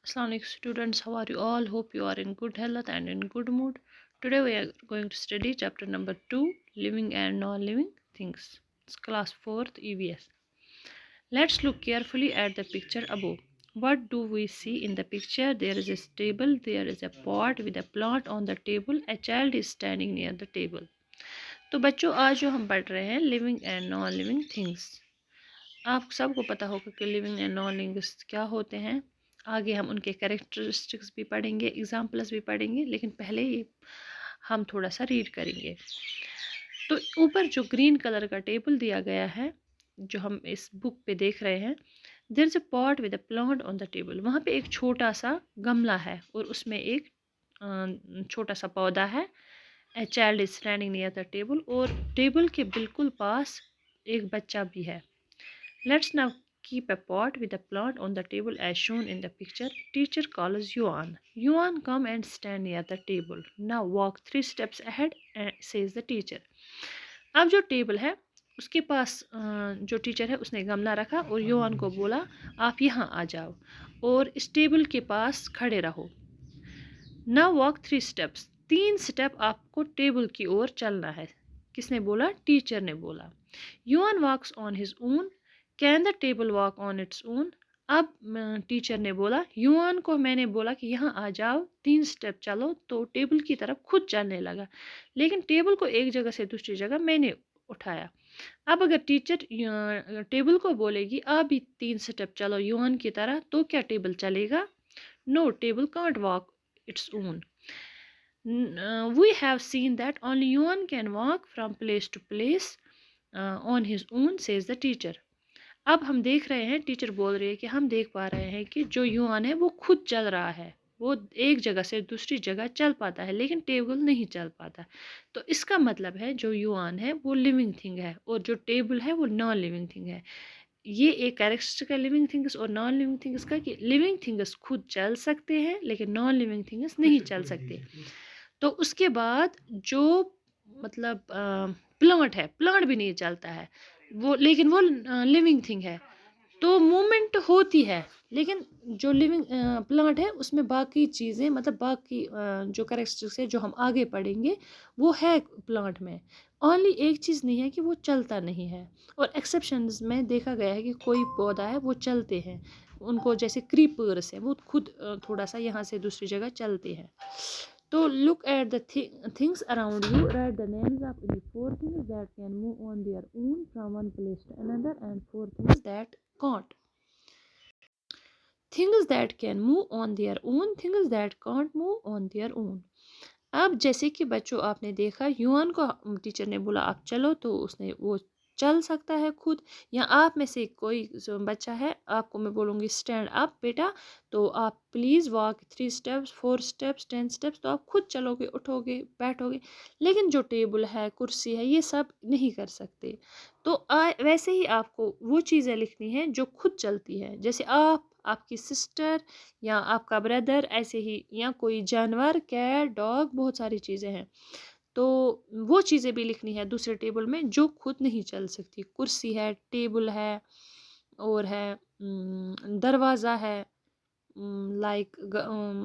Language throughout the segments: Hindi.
Assalamualaikum students, how are you all? Hope you are in good health and in good mood. Today we are going to study chapter number 2, living and non-living things. It's class 4th EVS. Let's look carefully at the picture above. What do we see in the picture? There is a table, there is a pot with a plant on the table. A child is standing near the table. तो बच्चों आज जो हम पढ़ रहे हैं living and non living things. आप सबको पता होगा कि लिविंग एंड नॉन लिविंग क्या होते हैं। आगे हम उनके कैरेक्टरिस्टिक्स भी पढ़ेंगे, एग्जाम्पल्स भी पढ़ेंगे, लेकिन पहले ये हम थोड़ा सा रीड करेंगे। तो ऊपर जो ग्रीन कलर का टेबल दिया गया है जो हम इस बुक पे देख रहे हैं, there is a pot with a plant on the table. वहाँ पे एक छोटा सा गमला है और उसमें एक छोटा सा पौधा है। A child is standing near the table, और टेबल के बिल्कुल पास एक बच्चा भी है। Let's now keep a pot with a plant on the table as shown in the picture. Teacher calls Yuan. Yuan, come and stand near the table. Now walk 3 steps ahead, says the teacher. अब जो टेबल है उसके पास जो टीचर है उसने गमला रखा और युआन को बोला आप यहाँ आ जाओ और इस टेबल के पास खड़े रहो। Now walk 3 steps. 3 स्टेप आपको टेबल की ओर चलना है। किसने बोला? टीचर ने बोला। Yuan walks on his own. Can the table walk on its own? अब टीचर ने बोला युआन को, मैंने बोला कि यहाँ आ जाओ 3 स्टेप चलो, तो टेबल की तरफ खुद चलने लगा, लेकिन टेबल को एक जगह से दूसरी जगह मैंने उठाया। अब अगर टीचर टेबल को बोलेगी आप भी 3 स्टेप चलो युआन की तरह, तो क्या टेबल चलेगा? No, table can't walk its own. We have seen that only Yuan can walk from place to place on his own, says the teacher. अब हम देख रहे हैं, टीचर बोल रही है कि हम देख पा रहे हैं कि जो युआन है वो खुद चल रहा है, वो एक जगह से दूसरी जगह चल पाता है, लेकिन टेबल नहीं चल पाता। तो इसका मतलब है जो युआन है वो लिविंग थिंग है और जो टेबल है वो नॉन लिविंग थिंग है। ये एक कैरेक्टरिस्टिक है लिविंग थिंग्स और नॉन लिविंग थिंग्स का कि लिविंग थिंग्स खुद चल सकते हैं लेकिन नॉन लिविंग थिंग्स नहीं चल सकते। तो उसके बाद जो मतलब प्लांट है, प्लांट भी नहीं चलता है वो, लेकिन वो लिविंग थिंग है, तो मूवमेंट होती है, लेकिन जो लिविंग प्लांट है उसमें बाकी चीज़ें मतलब बाकी जो कैरेक्टरिस्टिक्स है जो हम आगे पढ़ेंगे वो है प्लांट में। ओनली एक चीज़ नहीं है कि वो चलता नहीं है, और एक्सेप्शंस में देखा गया है कि कोई पौधा है वो चलते हैं, उनको जैसे क्रीपर्स है वो खुद थोड़ा सा यहाँ से दूसरी जगह चलते हैं। तो look at the things around you. Write the names of the 4 things that can move on their own from one place to another and 4 things that can't. Things that can move on their own, things that can't move on their own. अब जैसे कि बच्चों आपने देखा युआन को टीचर ने बोला आप चलो, तो उसने वो चल सकता है खुद, या आप में से कोई जो बच्चा है आपको मैं बोलूँगी स्टैंड अप बेटा, तो आप please walk 3 steps 4 steps 10 steps, तो आप खुद चलोगे, उठोगे, बैठोगे, लेकिन जो टेबल है, कुर्सी है, ये सब नहीं कर सकते। तो वैसे ही आपको वो चीज़ें लिखनी है जो खुद चलती है, जैसे आप, आपकी सिस्टर या आपका ब्रदर, ऐसे ही, या कोई जानवर, कैट, डॉग, बहुत सारी चीज़ें हैं, तो वो चीज़ें भी लिखनी है दूसरे टेबल में जो खुद नहीं चल सकती। कुर्सी है, टेबल है, और है दरवाज़ा है, लाइक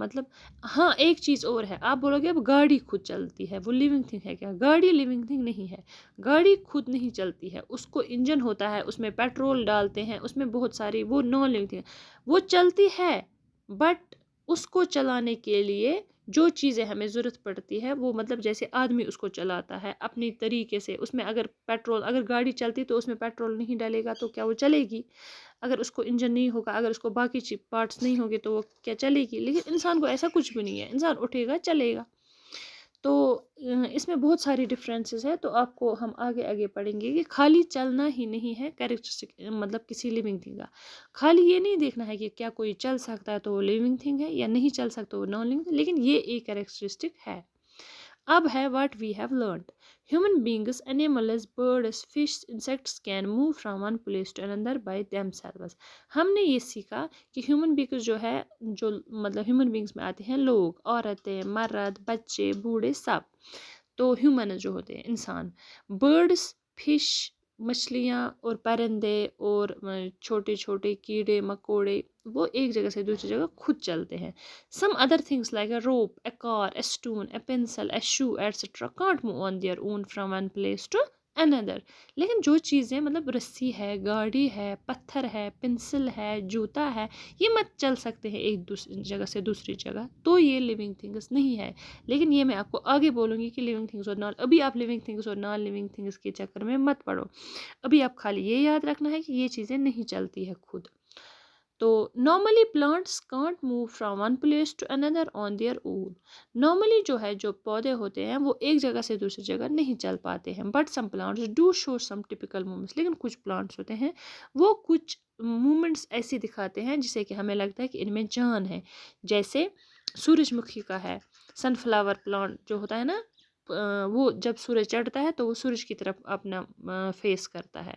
मतलब हाँ एक चीज़ और है, आप बोलोगे अब गाड़ी खुद चलती है, वो लिविंग थिंग है क्या? गाड़ी लिविंग थिंग नहीं है, गाड़ी खुद नहीं चलती है, उसको इंजन होता है, उसमें पेट्रोल डालते हैं, उसमें बहुत सारी, वो नॉन लिविंग थिंग है। वो चलती है बट उसको चलाने के लिए जो चीज़ें हमें ज़रूरत पड़ती है वो, मतलब जैसे आदमी उसको चलाता है अपनी तरीके से, उसमें अगर पेट्रोल, अगर गाड़ी चलती तो उसमें पेट्रोल नहीं डालेगा तो क्या वो चलेगी? अगर उसको इंजन नहीं होगा, अगर उसको बाकी पार्ट्स नहीं होंगे तो वो क्या चलेगी? लेकिन इंसान को ऐसा कुछ भी नहीं है, इंसान उठेगा चलेगा। तो इसमें बहुत सारी डिफरेंसेस है, तो आपको हम आगे आगे पढ़ेंगे कि खाली चलना ही नहीं है कैरेक्टरिस्टिक, मतलब किसी लिविंग थिंग का। खाली ये नहीं देखना है कि क्या कोई चल सकता है तो वो लिविंग थिंग है, या नहीं चल सकता वो नॉन लिविंग, लेकिन ये एक कैरेक्टरिस्टिक है। अब है what we have learned. Human beings, animals, birds, fish, insects can move from one place to another by themselves. हमने ये सीखा कि ह्यूमन बींग्स जो है, जो मतलब ह्यूमन बींग्स में आते हैं लोग, औरतें, मर्द, बच्चे, बूढ़े, सब, तो ह्यूमन जो होते हैं इंसान। बर्ड्स, फिश, मछलियाँ और परिंदे और छोटे छोटे कीड़े मकोड़े, वो एक जगह से दूसरी जगह खुद चलते हैं. Some other things like a rope, a car, a stone, a pencil, a shoe etcetera can't move on their own from one place to another. लेकिन जो चीज़ें मतलब रस्सी है, गाड़ी है, पत्थर है, पेंसिल है, जूता है, ये मत चल सकते हैं एक दूसरी जगह से दूसरी जगह, तो ये लिविंग थिंग्स नहीं है. लेकिन ये मैं आपको आगे बोलूँगी कि लिविंग थिंग्स और नॉन, अभी आप लिविंग थिंग्स और नॉन लिविंग थिंग्स के चक्कर में मत पड़ो. अभी आप खाली ये याद रखना है कि ये चीज़ें नहीं चलती है खुद. तो normally plants can't move from one place to another on their own. Normally जो है, जो पौधे होते हैं वो एक जगह से दूसरी जगह नहीं चल पाते हैं. But some plants do show some typical movements. लेकिन कुछ प्लांट्स होते हैं वो कुछ मूवमेंट्स ऐसे दिखाते हैं जिससे कि हमें लगता है कि इनमें जान है. जैसे सूरजमुखी का है, सनफ्लावर प्लांट जो होता है ना, वो जब सूरज चढ़ता है तो वो सूरज की तरफ अपना फेस करता है.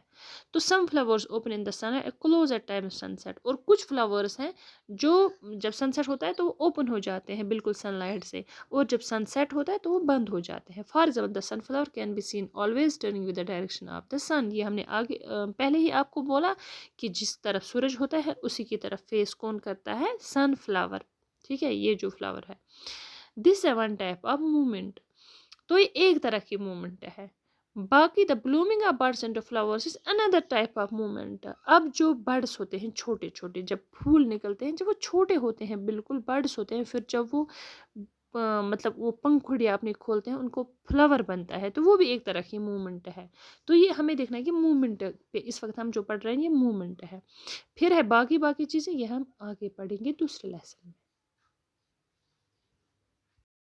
तो some flowers open in the sun close at time sunset. और कुछ फ्लावर्स हैं जो जब सनसेट होता है तो वो ओपन हो जाते हैं बिल्कुल सनलाइट से, और जब सनसेट होता है तो वो बंद हो जाते हैं. For example the sunflower can be seen always turning with the direction of the sun. ये हमने आगे पहले ही आपको बोला कि जिस तरफ सूरज होता है उसी की तरफ फेस कौन करता है, सनफ्लावर. ठीक है, ये जो फ्लावर है. दिस है वन टाइप ऑफ मूवमेंट. तो ये एक तरह की मूवमेंट है. बाकी the blooming of birds and flowers is another type of movement. अब जो बर्ड्स होते हैं छोटे छोटे, जब फूल निकलते हैं, जब वो छोटे होते हैं बिल्कुल बर्ड्स होते हैं, फिर जब वो मतलब वो पंखुड़ियाँ अपनी खोलते हैं, उनको फ्लावर बनता है, तो वो भी एक तरह की मूवमेंट है. तो ये हमें देखना है कि मूवमेंट पे इस वक्त हम जो पढ़ रहे हैं ये मूवमेंट है. फिर है बाकी बाकी चीज़ें, ये हम आगे पढ़ेंगे दूसरे लेसन में.